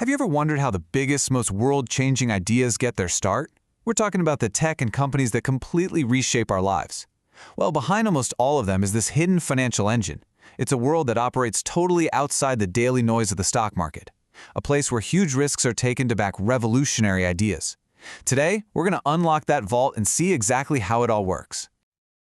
Have you ever wondered how the biggest, most world-changing ideas get their start? We're talking about the tech and companies that completely reshape our lives. Well, behind almost all of them is this hidden financial engine. It's a world that operates totally outside the daily noise of the stock market, a place where huge risks are taken to back revolutionary ideas. Today, we're going to unlock that vault and see exactly how it all works.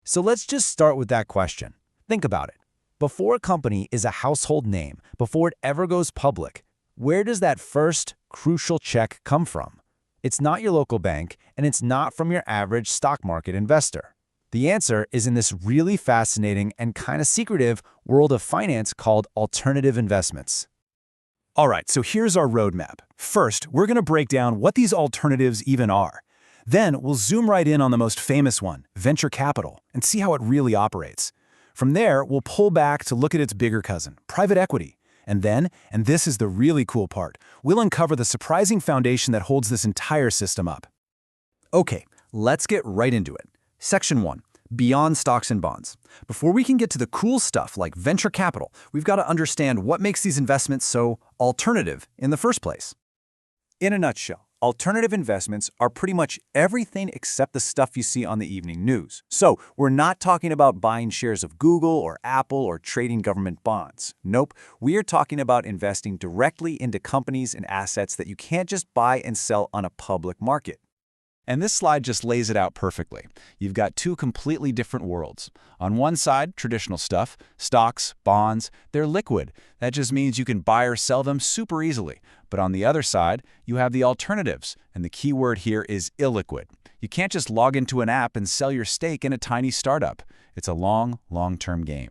So let's just start with that question. Think about it. Before a company is a household name, before it ever goes public, where does that first crucial check come from? It's not your local bank, and it's not from your average stock market investor. The answer is in this really fascinating and kind of secretive world of finance called alternative investments. All right, so here's our roadmap. First, we're going to break down what these alternatives even are. Then we'll zoom right in on the most famous one, venture capital, and see how it really operates. From there, we'll pull back to look at its bigger cousin, private equity. And then, and this is the really cool part, we'll uncover the surprising foundation that holds this entire system up. Okay, let's get right into it. Section 1. Beyond stocks and bonds. Before we can get to the cool stuff like venture capital, we've got to understand what makes these investments so alternative in the first place. In a nutshell, alternative investments are pretty much everything except the stuff you see on the evening news. So we're not talking about buying shares of Google or Apple or trading government bonds. Nope, we are talking about investing directly into companies and assets that you can't just buy and sell on a public market. And this slide just lays it out perfectly. You've got two completely different worlds. On one side, traditional stuff, stocks, bonds, they're liquid. That just means you can buy or sell them super easily. But on the other side, you have the alternatives, and the key word here is illiquid. You can't just log into an app and sell your stake in a tiny startup. It's a long-term game.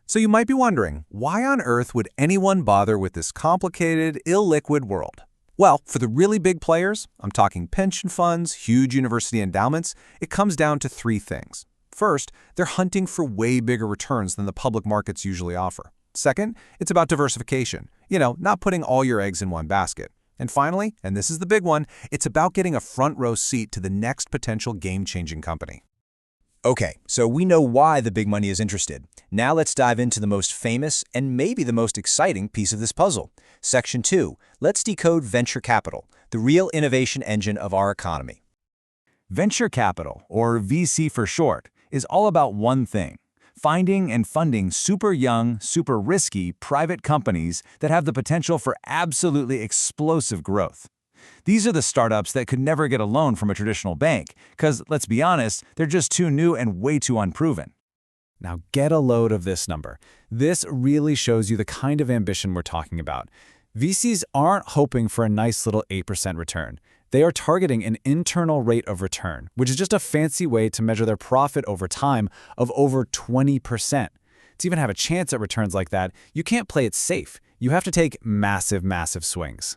So you might be wondering, why on earth would anyone bother with this complicated, illiquid world? Well, for the really big players, I'm talking pension funds, huge university endowments, it comes down to three things. First, they're hunting for way bigger returns than the public markets usually offer. Second, it's about diversification. Not putting all your eggs in one basket. And finally, and this is the big one, it's about getting a front row seat to the next potential game-changing company. Okay, so we know why the big money is interested. Now let's dive into the most famous and maybe the most exciting piece of this puzzle. Section 2. Let's decode venture capital, the real innovation engine of our economy. Venture capital, or VC for short, is all about one thing: finding and funding super young, super risky private companies that have the potential for absolutely explosive growth. These are the startups that could never get a loan from a traditional bank, because, let's be honest, they're just too new and way too unproven. Now get a load of this number. This really shows you the kind of ambition we're talking about. VCs aren't hoping for a nice little 8% return. They are targeting an internal rate of return, which is just a fancy way to measure their profit over time of over 20%. To even have a chance at returns like that, you can't play it safe. You have to take massive swings.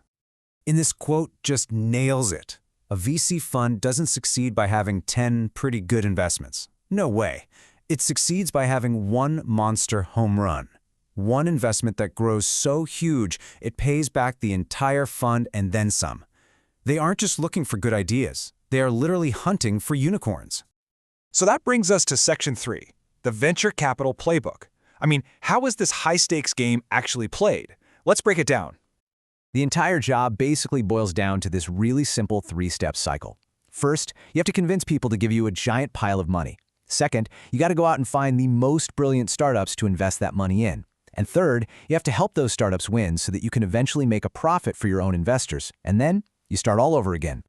And this quote just nails it. A VC fund doesn't succeed by having 10 pretty good investments. No way. It succeeds by having one monster home run. One investment that grows so huge, it pays back the entire fund and then some. They aren't just looking for good ideas. They are literally hunting for unicorns. So that brings us to Section 3, the venture capital playbook. How is this high-stakes game actually played? Let's break it down. The entire job basically boils down to this really simple three-step cycle. First, you have to convince people to give you a giant pile of money. Second, you got to go out and find the most brilliant startups to invest that money in. And third, you have to help those startups win so that you can eventually make a profit for your own investors. And then you start all over again.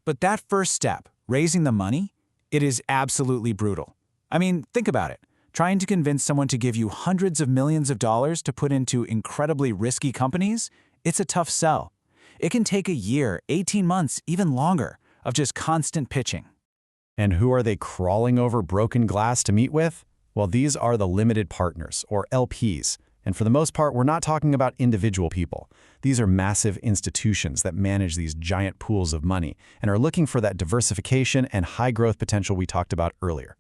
But that first step, raising the money, it is absolutely brutal. Think about it. Trying to convince someone to give you hundreds of millions of dollars to put into incredibly risky companies, it's a tough sell. It can take a year, 18 months, even longer, of just constant pitching. And who are they crawling over broken glass to meet with? Well, these are the limited partners, or LPs. And for the most part, we're not talking about individual people. These are massive institutions that manage these giant pools of money and are looking for that diversification and high growth potential we talked about earlier.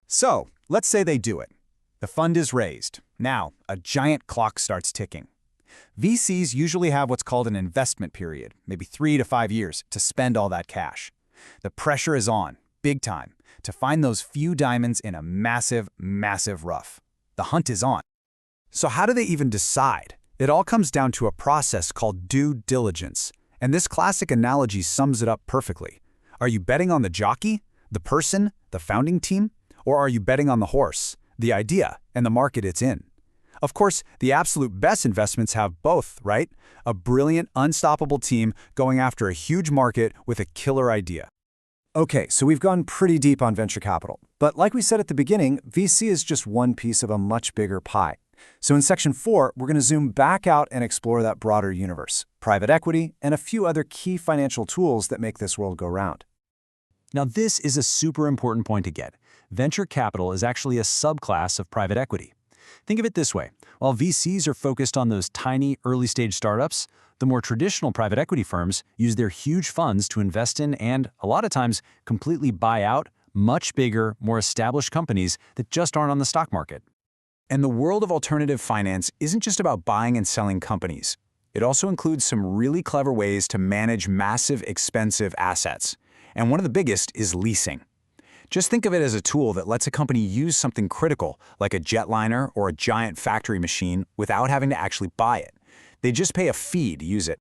So, let's say they do it. The fund is raised. Now, a giant clock starts ticking. VCs usually have what's called an investment period, maybe 3 to 5 years, to spend all that cash. The pressure is on, big time, to find those few diamonds in a massive rough. The hunt is on. So how do they even decide? It all comes down to a process called due diligence, and this classic analogy sums it up perfectly. Are you betting on the jockey, the person, the founding team, or are you betting on the horse, the idea, and the market it's in? Of course, the absolute best investments have both, right? A brilliant, unstoppable team going after a huge market with a killer idea. Okay, so we've gone pretty deep on venture capital. But like we said at the beginning, VC is just one piece of a much bigger pie. So in Section 4, we're going to zoom back out and explore that broader universe, private equity, and a few other key financial tools that make this world go round. Now, this is a super important point to get. Venture capital is actually a subclass of private equity. Think of it this way. While VCs are focused on those tiny, early-stage startups, the more traditional private equity firms use their huge funds to invest in and, a lot of times, completely buy out much bigger, more established companies that just aren't on the stock market. And the world of alternative finance isn't just about buying and selling companies. It also includes some really clever ways to manage massive, expensive assets. And one of the biggest is leasing. Just think of it as a tool that lets a company use something critical, like a jetliner or a giant factory machine, without having to actually buy it. They just pay a fee to use it.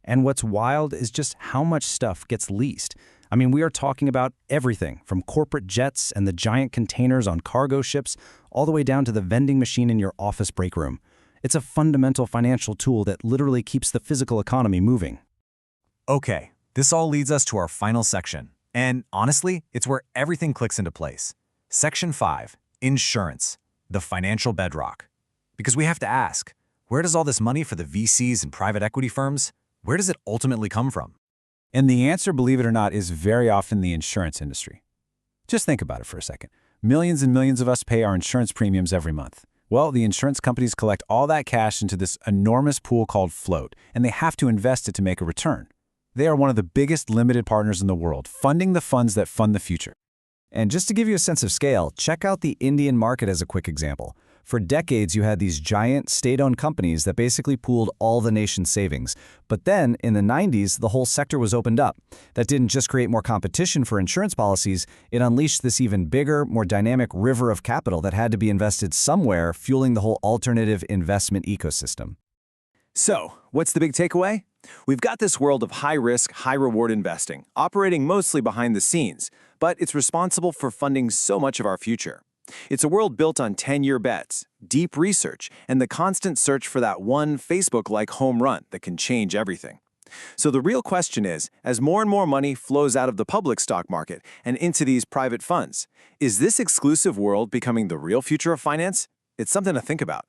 And what's wild is just how much stuff gets leased. I mean, we are talking about everything from corporate jets and the giant containers on cargo ships, all the way down to the vending machine in your office break room. It's a fundamental financial tool that literally keeps the physical economy moving. Okay, this all leads us to our final section. And honestly, it's where everything clicks into place. Section 5, Insurance, the financial bedrock. Because we have to ask, where does all this money for the VCs and private equity firms, where does it ultimately come from? And the answer, believe it or not, is very often the insurance industry. Just think about it for a second. Millions and millions of us pay our insurance premiums every month. Well, the insurance companies collect all that cash into this enormous pool called float, and they have to invest it to make a return. They are one of the biggest limited partners in the world, funding the funds that fund the future. And just to give you a sense of scale, check out the Indian market as a quick example. For decades, you had these giant state-owned companies that basically pooled all the nation's savings. But then, in the 90s, the whole sector was opened up. That didn't just create more competition for insurance policies, it unleashed this even bigger, more dynamic river of capital that had to be invested somewhere, fueling the whole alternative investment ecosystem. So, what's the big takeaway? We've got this world of high-risk, high-reward investing, operating mostly behind the scenes, but it's responsible for funding so much of our future. It's a world built on 10-year bets, deep research, and the constant search for that one Facebook-like home run that can change everything. So the real question is, as more and more money flows out of the public stock market and into these private funds, is this exclusive world becoming the real future of finance? It's something to think about.